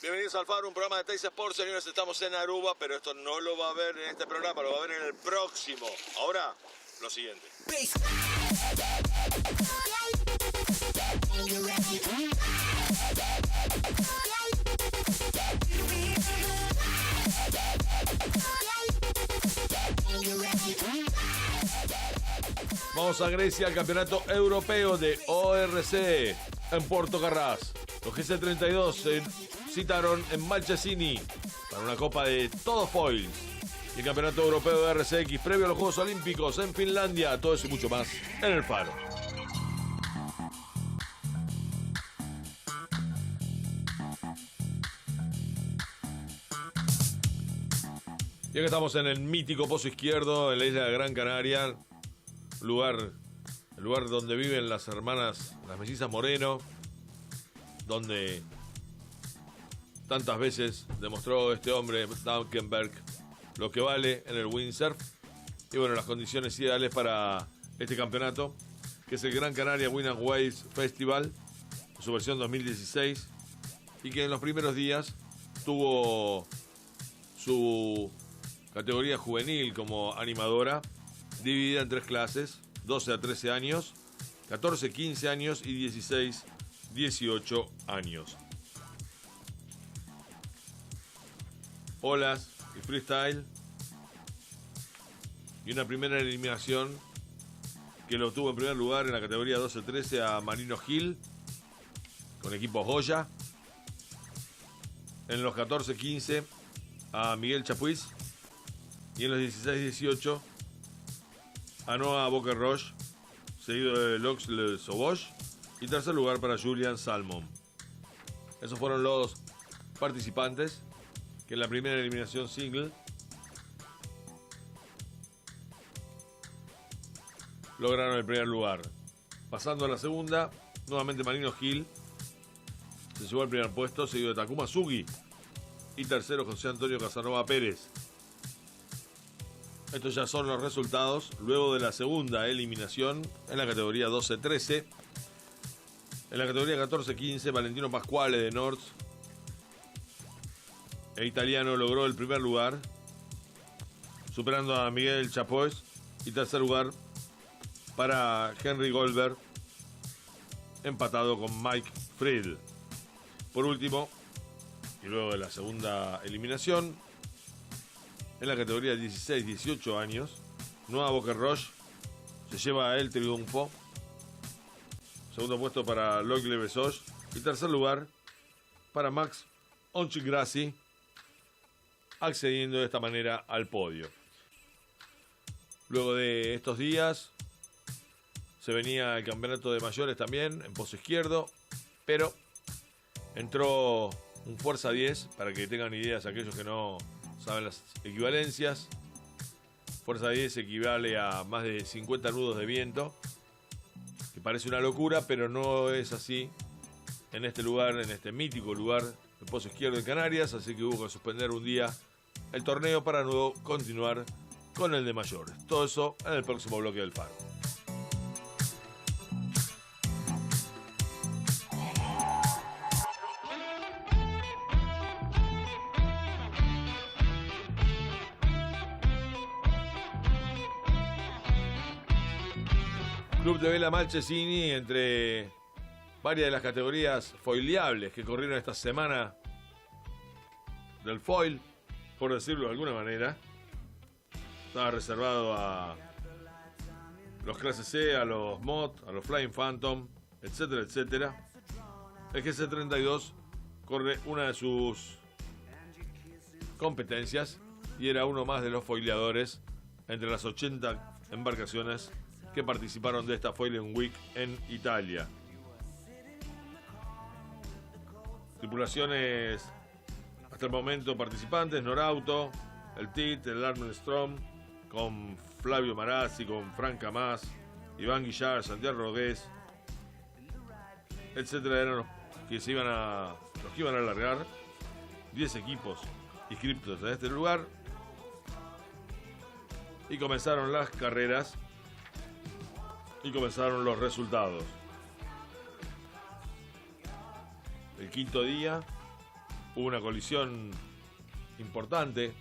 Bienvenidos al Faro, un programa de Teis Sports. Señores, estamos en Aruba, pero esto no lo va a ver en este programa, lo va a ver en el próximo. Ahora, lo siguiente. Vamos a Grecia, al campeonato europeo de ORC en Porto Carrás. Los GC32 se citaron en Malcesini para una copa de todo foils. Y el campeonato europeo de RCX previo a los Juegos Olímpicos en Finlandia. Todo eso y mucho más en el Faro. Y acá estamos en el mítico Pozo Izquierdo, en la isla de Gran Canaria. El lugar donde viven las hermanas, las mellizas Moreno, donde tantas veces demostró este hombre, Dankenberg, lo que vale en el windsurf. Y bueno, las condiciones ideales para este campeonato, que es el Gran Canaria Wind and Waves Festival, su versión 2016, y que en los primeros días tuvo su categoría juvenil como animadora, dividida en 3 clases, 12 a 13 años, 14, 15 años y 16, 18 años. Olas y freestyle. Y una primera eliminación que lo obtuvo en primer lugar en la categoría 12-13 a Marino Gil, con equipo Goya. En los 14-15 a Miguel Chapuis. Y en los 16-18 a Noah Boquerroche, seguido de Lox Le Sauvage, y tercer lugar para Julian Salmon. Esos fueron los participantes que en la primera eliminación single lograron el primer lugar. Pasando a la segunda, nuevamente Marino Gil se llevó al primer puesto, seguido de Takuma Sugi, y tercero José Antonio Casanova Pérez. Estos ya son los resultados luego de la segunda eliminación en la categoría 12-13. En la categoría 14-15, Valentino Pasquale de North, el italiano, logró el primer lugar, superando a Miguel Chapois, y tercer lugar para Henry Goldberg, empatado con Mike Friedl. Por último, y luego de la segunda eliminación, en la categoría 16-18 años, Noah Boquerroche se lleva el triunfo. Segundo puesto para Loic Le Besage y tercer lugar para Max Onchigrassi, accediendo de esta manera al podio. Luego de estos días se venía el campeonato de mayores también en Pozo Izquierdo, pero entró un Fuerza 10, para que tengan ideas aquellos que no saben las equivalencias. Fuerza 10 equivale a más de 50 nudos de viento, que parece una locura, pero no es así en este lugar, en este mítico lugar, el Pozo Izquierdo de Canarias. Así que hubo que suspender un día el torneo para luego continuar con el de mayores. Todo eso en el próximo bloque del Faro. Club de Vela Malcesini, entre varias de las categorías foileables que corrieron esta semana del foil, por decirlo de alguna manera. Estaba reservado a los clases C, a los Mod, a los Flying Phantom, etcétera, etcétera. El GC32 corre una de sus competencias y era uno más de los foileadores entre las 80 embarcaciones que participaron de esta Foiling Week en Italia. Tripulaciones hasta el momento participantes: Norauto, el TIT, el Armstrong, con Flavio Marazzi, con Frank Camas, Iván Guillar, Santiago Rodríguez, etcétera, eran los que iban a largar. 10 equipos inscritos en este lugar, y comenzaron las carreras y comenzaron los resultados. El quinto día hubo una colisión importante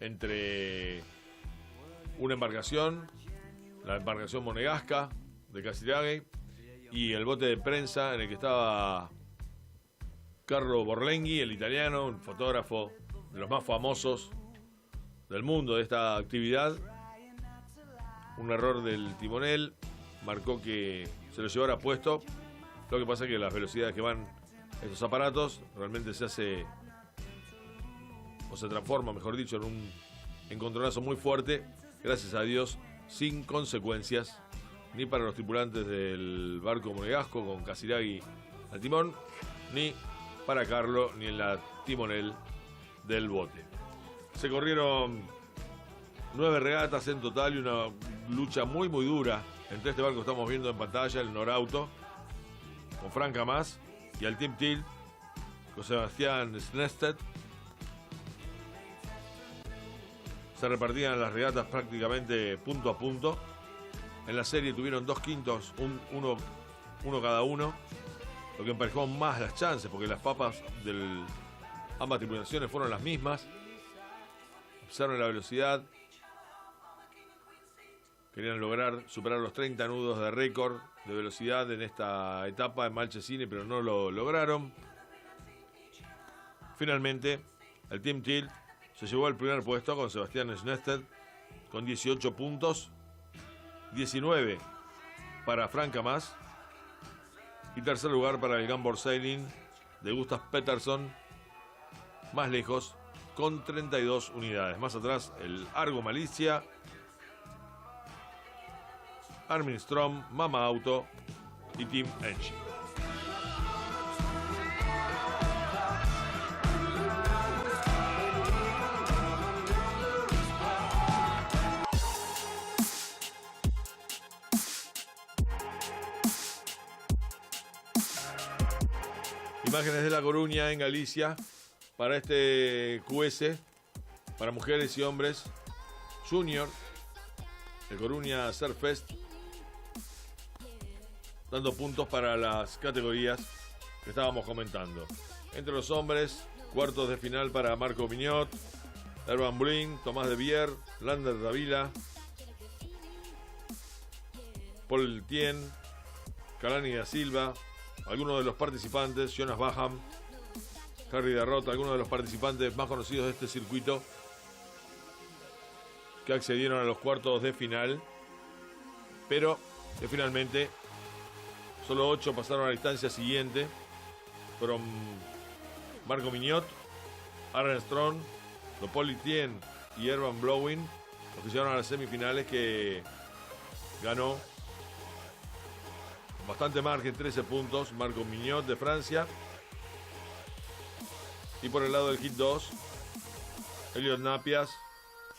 entre una embarcación, la embarcación monegasca de Casiraghi, y el bote de prensa en el que estaba Carlo Borlenghi, el italiano, un fotógrafo de los más famosos del mundo de esta actividad. Un error del timonel marcó que se lo llevara puesto. Lo que pasa es que las velocidades que van estos aparatos realmente se hace, o se transforma, mejor dicho, en un encontronazo muy fuerte. Gracias a Dios, sin consecuencias, ni para los tripulantes del barco monegasco con Casiraghi al timón, ni para Carlo, ni en la timonel del bote. Se corrieron 9 regatas en total y una lucha muy dura entre este barco que estamos viendo en pantalla, el Norauto, con Frank Hamas, y el Team Tilt, con Sebastián Snestedt. Se repartían las regatas prácticamente punto a punto. En la serie tuvieron 2 quintos, uno cada uno, lo que emparejó más las chances, porque las papas de ambas tripulaciones fueron las mismas. Observen la velocidad. Querían lograr superar los 30 nudos de récord de velocidad en esta etapa en Malcesine, pero no lo lograron. Finalmente, el Team Tilt se llevó al primer puesto con Sebastián Snestedt con 18 puntos, 19 para Frank Hamas y tercer lugar para el Gunboat Sailing de Gustav Peterson, más lejos, con 32 unidades. Más atrás, el Argo Malicia, Armin Strom, Mama Auto y Team Engie. Imágenes de La Coruña en Galicia para este QS, para mujeres y hombres junior, el Coruña Surf Fest, dando puntos para las categorías que estábamos comentando. Entre los hombres, cuartos de final para Marco Mignot, Herman Blin, Tomás de Bier, Lander Davila, Paul Tien, Kalani da Silva. Algunos de los participantes, Jonas Baham, Harry Derrota, algunos de los participantes más conocidos de este circuito que accedieron a los cuartos de final, pero que finalmente solo 8 pasaron a la instancia siguiente. Fueron Marco Mignot, Aaron Strong, Paul Tien y Herman Blowin, los que llegaron a las semifinales, que ganó bastante margen, 13 puntos, Marco Mignot de Francia. Y por el lado del Hit 2, Elliot Napias,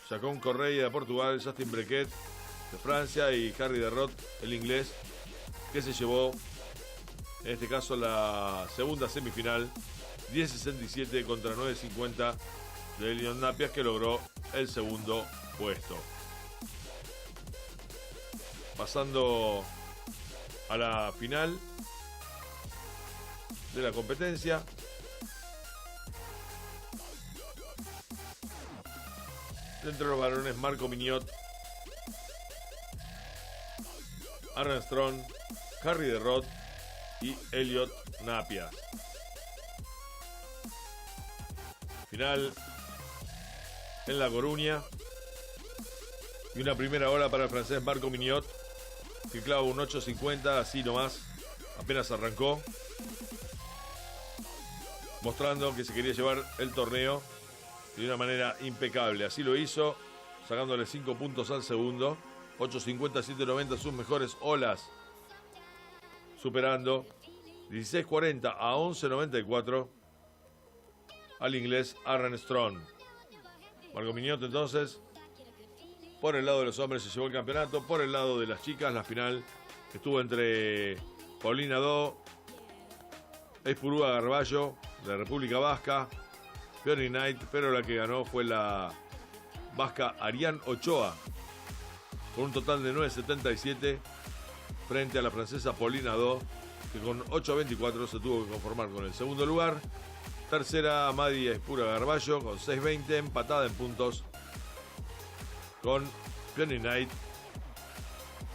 Jacón Correia de Portugal, Justin Brequet de Francia y Harry Derrot, el inglés, que se llevó, en este caso, la segunda semifinal, 10.67 contra 9.50 de Elliot Napias, que logró el segundo puesto. Pasando a la final de la competencia, entre los varones, Marco Mignot, Aaron Strong, Harry Derrot y Elliot Napias. Final en La Coruña y una primera ola para el francés Marco Mignot, que clava un 8.50 así nomás, apenas arrancó, mostrando que se quería llevar el torneo de una manera impecable. Así lo hizo, sacándole 5 puntos al segundo, 8.50, 7.90 sus mejores olas, superando 16.40 a 11.94 al inglés Aaron Strong. Marco Mignot, entonces, por el lado de los hombres se llevó el campeonato. Por el lado de las chicas, la final estuvo entre Paulina Do, Espurúa Garballo de República Vasca, Fiona Knight, pero la que ganó fue la vasca Ariane Ochoa, con un total de 9.77 frente a la francesa Paulina Do, que con 8.24 se tuvo que conformar con el segundo lugar. Tercera, Madi Espura Garballo con 6.20, empatada en puntos con Peony Knight,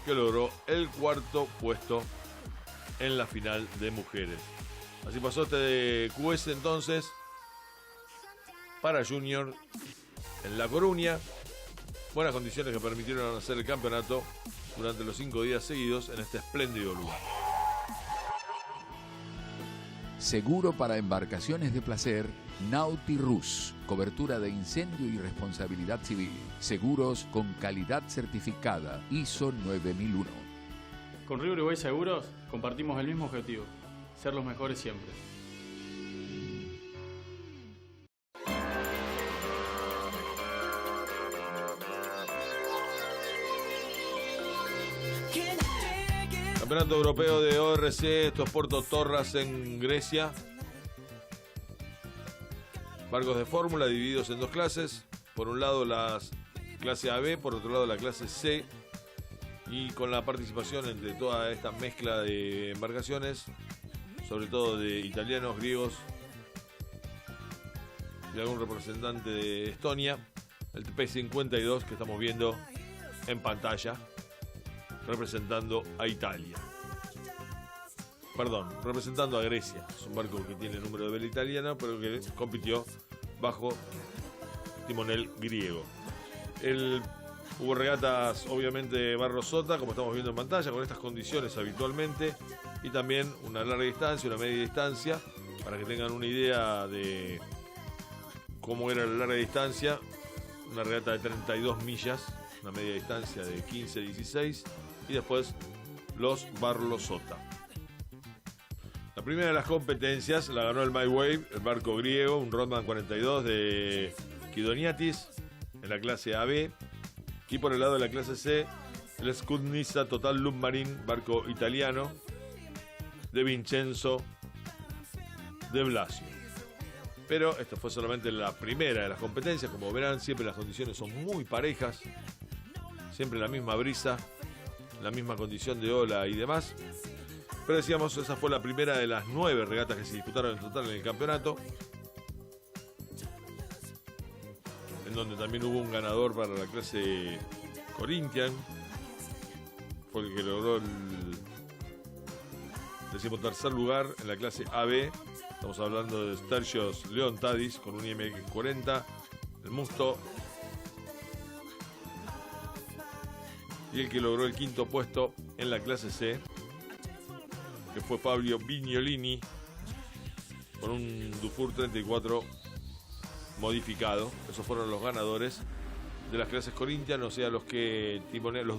que logró el cuarto puesto en la final de mujeres. Así pasó este QS entonces para Junior en La Coruña. Buenas condiciones que permitieron hacer el campeonato durante los 5 días seguidos en este espléndido lugar. Seguro para embarcaciones de placer, Nautilus. Cobertura de incendio y responsabilidad civil. Seguros con calidad certificada ISO 9001. Con Río Uruguay Seguros compartimos el mismo objetivo, ser los mejores siempre. Campeonato Europeo de ORC, esto es Puerto Torras en Grecia. Barcos de fórmula divididos en dos clases. Por un lado la clase AB, por otro lado la clase C. Y con la participación entre toda esta mezcla de embarcaciones, sobre todo de italianos, griegos y algún representante de Estonia. El P52 que estamos viendo en pantalla, representando a Italia. Perdón, representando a Grecia. Es un barco que tiene número de vela italiana, pero que compitió bajo timonel griego. Hubo regatas, obviamente, barro sota, como estamos viendo en pantalla, con estas condiciones habitualmente. Y también una larga distancia, una media distancia, para que tengan una idea de cómo era la larga distancia. Una regata de 32 millas, una media distancia de 15-16. Y después los barro sota. La primera de las competencias la ganó el My Wave, el barco griego, un Rodman 42 de Kidoniatis en la clase AB. Y por el lado de la clase C, el Skudnisa Total Submarine, barco italiano de Vincenzo de Blasio. Pero esta fue solamente la primera de las competencias. Como verán, siempre las condiciones son muy parejas, siempre la misma brisa, la misma condición de ola y demás. Pero decíamos, esa fue la primera de las 9 regatas que se disputaron en total en el campeonato, en donde también hubo un ganador para la clase Corinthian. Fue el que logró el 13º lugar en la clase AB. Estamos hablando de Stergios Leontadis con un IMX 40, el Musto. Y el que logró el 5º puesto en la clase C, que fue Fabio Vignolini, con un Dufour 34 modificado. Esos fueron los ganadores de las clases Corinthians, o sea, los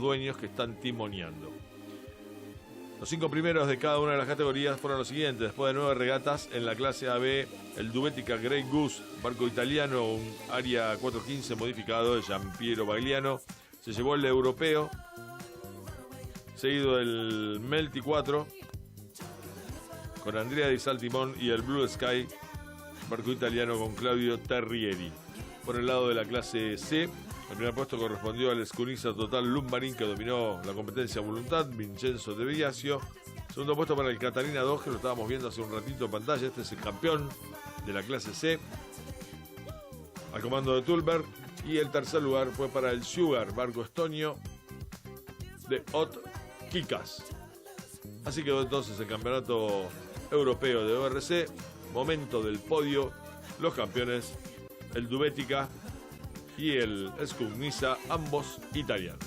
dueños que están timoneando. Los 5 primeros de cada una de las categorías fueron los siguientes. Después de 9 regatas en la clase AB, el Dubetica Grey Goose, barco italiano, un Aria 415 modificado de Giampiero Bagliano, se llevó el europeo, seguido del Melty 4 con Andrea Di Saltimón y el Blue Sky, barco italiano con Claudio Terrieri. Por el lado de la clase C, el primer puesto correspondió al Skudnisa Total Submarine, que dominó la competencia a voluntad, Vincenzo de Blasio. Segundo puesto para el Catarina 2, que lo estábamos viendo hace un ratito en pantalla. Este es el campeón de la clase C, al comando de Tulberg. Y el tercer lugar fue para el Sugar, barco estonio de Ot Kikas. Así quedó entonces el campeonato europeo de ORC. Momento del podio, los campeones, el Dubetica y el Skudnisa, ambos italianos.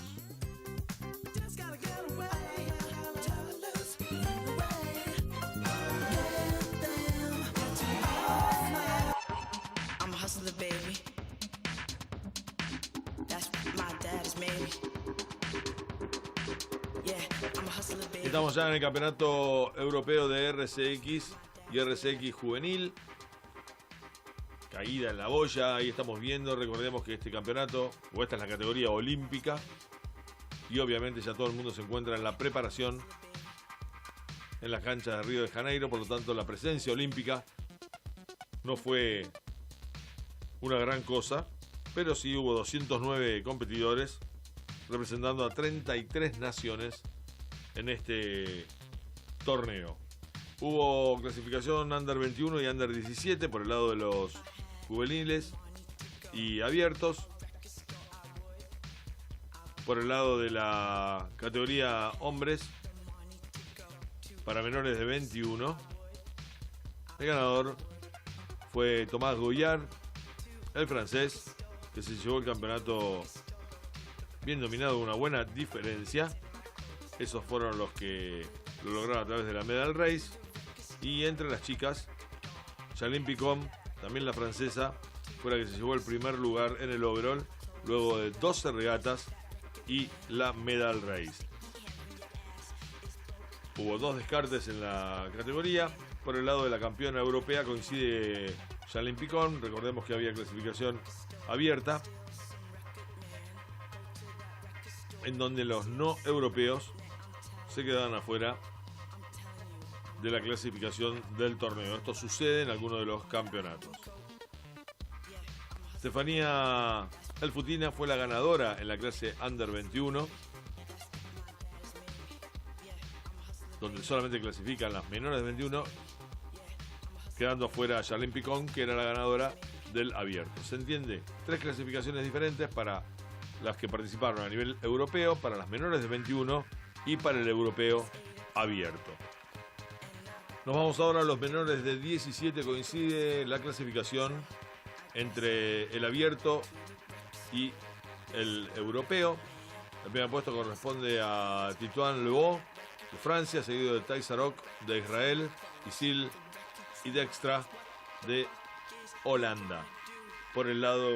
Estamos ya en el campeonato europeo de RCX y RCX juvenil. Caída en la boya, ahí estamos viendo. Recordemos que este campeonato, o esta es la categoría olímpica, y obviamente ya todo el mundo se encuentra en la preparación en las canchas de Río de Janeiro. Por lo tanto, la presencia olímpica no fue una gran cosa, pero sí hubo 209 competidores representando a 33 naciones en este torneo. Hubo clasificación Under 21 y Under 17 por el lado de los juveniles y abiertos. Por el lado de la categoría hombres para menores de 21, el ganador fue Tomás Goyard, el francés, que se llevó el campeonato bien dominado, una buena diferencia. Esos fueron los que lo lograron a través de la Medal Race. Y entre las chicas, Charlene Picon, también la francesa, fue la que se llevó el primer lugar en el overall, luego de 12 regatas y la Medal Race. Hubo 2 descartes en la categoría. Por el lado de la campeona europea coincide Charlene Picon. Recordemos que había clasificación abierta, en donde los no europeos se quedaban afuera de la clasificación del torneo. Esto sucede en algunos de los campeonatos. Estefanía Elfutina fue la ganadora en la clase Under 21, donde solamente clasifican las menores de 21, quedando afuera Charlene Picon, que era la ganadora del abierto. ¿Se entiende? 3 clasificaciones diferentes para las que participaron a nivel europeo, para las menores de 21 y para el europeo abierto. Nos vamos ahora a los menores de 17. Coincide la clasificación entre el abierto y el europeo. El primer puesto corresponde a Titouan Lebeau de Francia, seguido de Tai Sarok de Israel, Isil y Dijkstra de Holanda. Por el lado,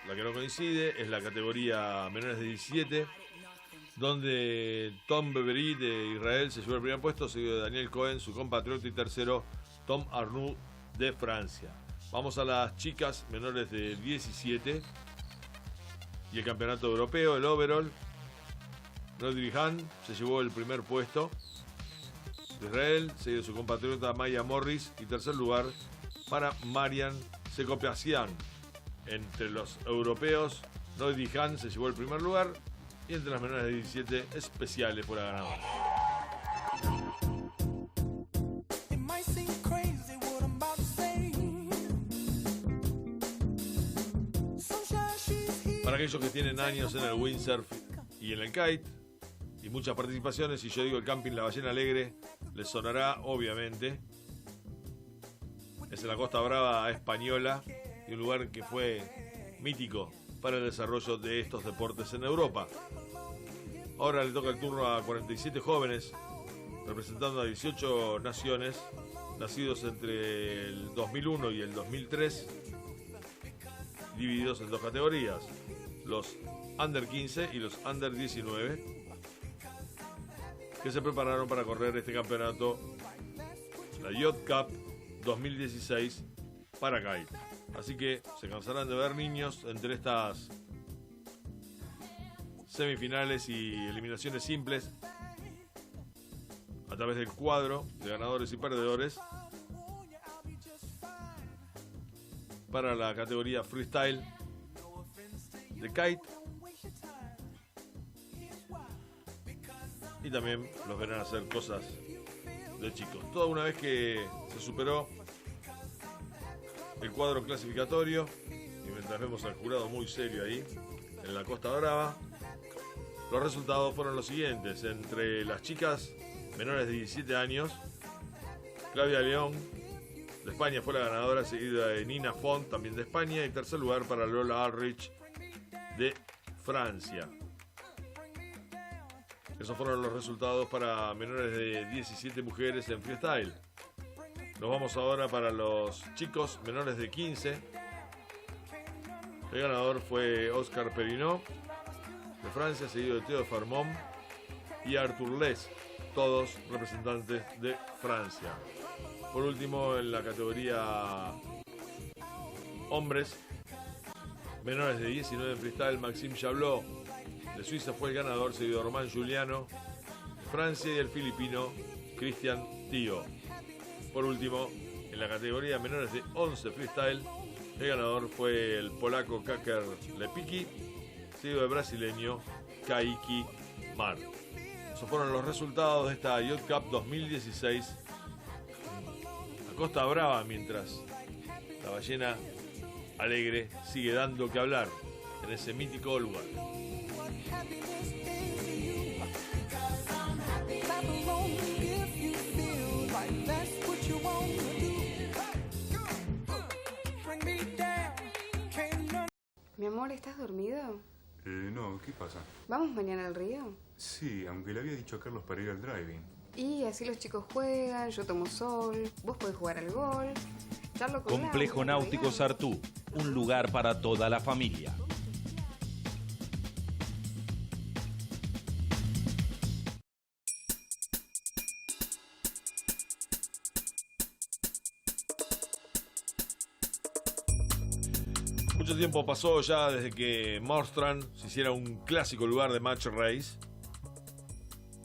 la que no coincide es la categoría menores de 17, donde Tom Bevery de Israel se llevó el primer puesto, seguido de Daniel Cohen, su compatriota, y tercero Tom Arnoux de Francia. Vamos a las chicas menores de 17 y el campeonato europeo, el overall. Rodri Han se llevó el primer puesto de Israel, seguido de su compatriota Maya Morris, y tercer lugar para Marian Sekopasian. Entre los europeos, Rodri Han se llevó el primer lugar, y entre las menores de 17, Especiales fue la ganadora. Para aquellos que tienen años en el windsurf y en el kite, y muchas participaciones, si yo digo el camping La Ballena Alegre, les sonará obviamente. Es en la Costa Brava española, y un lugar que fue mítico para el desarrollo de estos deportes en Europa. Ahora le toca el turno a 47 jóvenes, representando a 18 naciones, nacidos entre el 2001 y el 2003, divididos en 2 categorías, los Under 15 y los Under 19, que se prepararon para correr este campeonato, la Yacht Cup 2016 para kite. Así que se cansarán de ver niños entre estas semifinales y eliminaciones simples a través del cuadro de ganadores y perdedores para la categoría freestyle de kite, y también los verán hacer cosas de chicos. Toda una vez que se superó el cuadro clasificatorio, y mientras vemos al jurado muy serio ahí en la Costa Brava, los resultados fueron los siguientes. Entre las chicas menores de 17 años, Claudia León de España fue la ganadora, seguida de Nina Font, también de España, y tercer lugar para Lola Ulrich de Francia. Esos fueron los resultados para menores de 17 mujeres en freestyle. Nos vamos ahora para los chicos menores de 15. El ganador fue Oscar Perrinot de Francia, seguido de Theo Farmont y Arthur Les, todos representantes de Francia. Por último, en la categoría hombres menores de 19 en freestyle, Maxime Chablot de Suiza fue el ganador, seguido de Román Giuliano de Francia y el filipino Christian Tio. Por último, en la categoría menores de 11 freestyle, el ganador fue el polaco Kaker Lepicki, seguido del brasileño Kaiki Mar. Esos fueron los resultados de esta Yacht Cup 2016 Costa Brava, mientras la ballena alegre sigue dando que hablar en ese mítico lugar. Mi amor, ¿estás dormido? No, ¿qué pasa? ¿Vamos mañana al río? Sí, aunque le había dicho a Carlos para ir al driving. Y así los chicos juegan, yo tomo sol, vos podés jugar al golf. Charlo con Complejo Laura, Náutico navegamos. Sartú, un lugar para toda la familia. Mucho tiempo pasó ya desde que Marstrand se hiciera un clásico lugar de match race.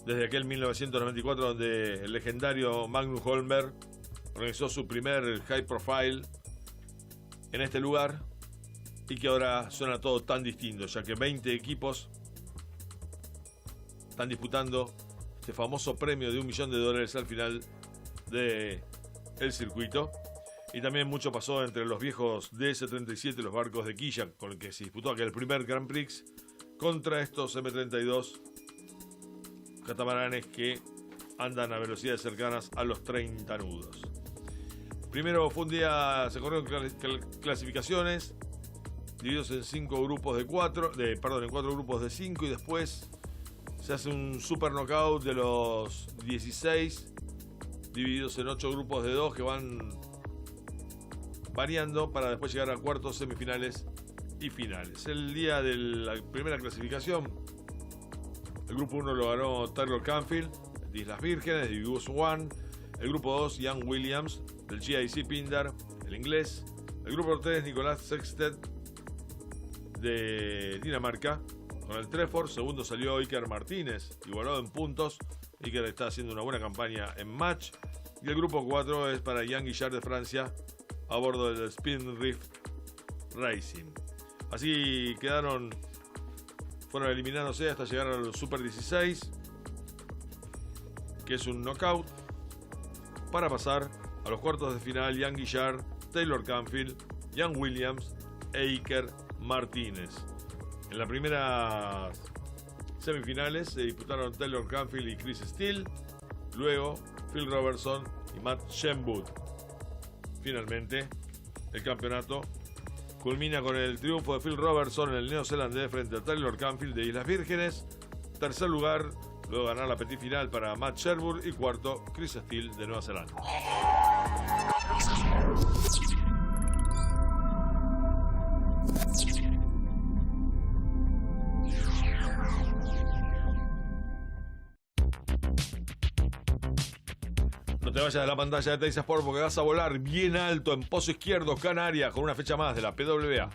Desde aquel 1994 donde el legendario Magnus Holmberg organizó su primer high profile en este lugar, y que ahora suena todo tan distinto, ya que 20 equipos están disputando este famoso premio de $1 millón al final del circuito. Y también mucho pasó entre los viejos DS-37 y los barcos de quilla, con el que se disputó aquel primer Grand Prix, contra estos M32 catamaranes que andan a velocidades cercanas a los 30 nudos. Primero fue un día, se corrieron clasificaciones, divididos en 5 grupos en 4 grupos de 5, y después se hace un super knockout de los 16, divididos en 8 grupos de 2 que van variando para después llegar a cuartos, semifinales y finales. El día de la primera clasificación, el grupo 1 lo ganó Taylor Canfield de Islas Vírgenes, de US One. El grupo 2, Young Williams del GIC Pindar, el inglés. El grupo 3, Nicolás Sexted de Dinamarca con el Trefford. Segundo salió Iker Martínez, igualado en puntos. Iker está haciendo una buena campaña en match. Y el grupo 4 es para Jean Guillard de Francia, a bordo del Spin Reef Racing. Así fueron eliminándose hasta llegar a los Super 16, que es un knockout, para pasar a los cuartos de final. Jean Guillard, Taylor Canfield, Young Williams e Iker Martínez. En las primeras semifinales se disputaron Taylor Canfield y Chris Steele, luego Phil Robertson y Matt Shenwood. Finalmente, el campeonato culmina con el triunfo de Phil Robertson en el neozelandés frente a Taylor Canfield de Islas Vírgenes. Tercer lugar, luego ganar la petit final para Matt Sherwood, y cuarto, Chris Steele de Nueva Zelanda. No te vayas de la pantalla de Teis Sport, porque vas a volar bien alto en Pozo Izquierdo, Canarias, con una fecha más de la PWA.